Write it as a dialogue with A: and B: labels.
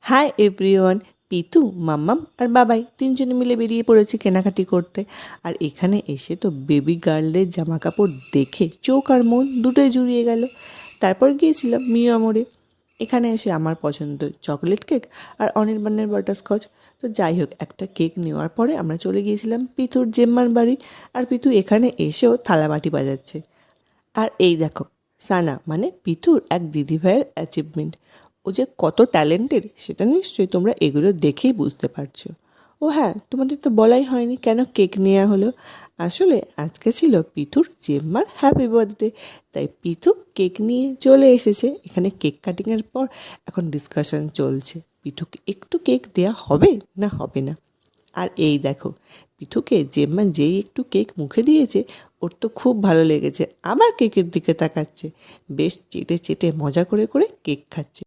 A: Hi everyone. পিতু, মাম্মাম আর বাবাই তিনজনে মিলে বেরিয়ে পড়েছি কেনাকাটি করতে। আর এখানে এসে তো বেবি গার্লদের জামা কাপড় দেখে চোখ আর মন দুটোই জুড়িয়ে গেল। তারপর গিয়েছিলাম মিয়ামোড়ে। এখানে এসে আমার পছন্দ চকলেট কেক আর অনির্বাণের বাটারস্কচ। তো যাই হোক, একটা কেক নেওয়ার পরে আমরা চলে গিয়েছিলাম পিতুর জেম্মার বাড়ি। আর পিতু এখানে এসেও থালাবাটি বাজাচ্ছে। আর এই দেখো, সানা মানে পিতুর এক দিদিভাইয়ের অ্যাচিভমেন্ট। ও যে কত ট্যালেন্টেড সেটা নিশ্চয়ই তোমরা এগুলো দেখেই বুঝতে পারছো। ও হ্যাঁ, তোমাদের তো বলাই হয়নি কেন কেক নেওয়া হলো। আসলে আজকে ছিল পিতুর জেম্মার হ্যাপি বার্থডে, তাই পিতু কেক নিয়ে চলে এসেছে এখানে। কেক কাটিংয়ের পর এখন ডিসকাশন চলছে পিতুকে একটু কেক দেয়া হবে না হবে না। আর এই দেখো, পিঠুকে জেম্মা যেই একটু কেক মুখে দিয়েছে ওর তো খুব ভালো লেগেছে, আবার কেকের দিকে তাকাচ্ছে, বেশ চেটে চেটে মজা করে করে কেক খাচ্ছে।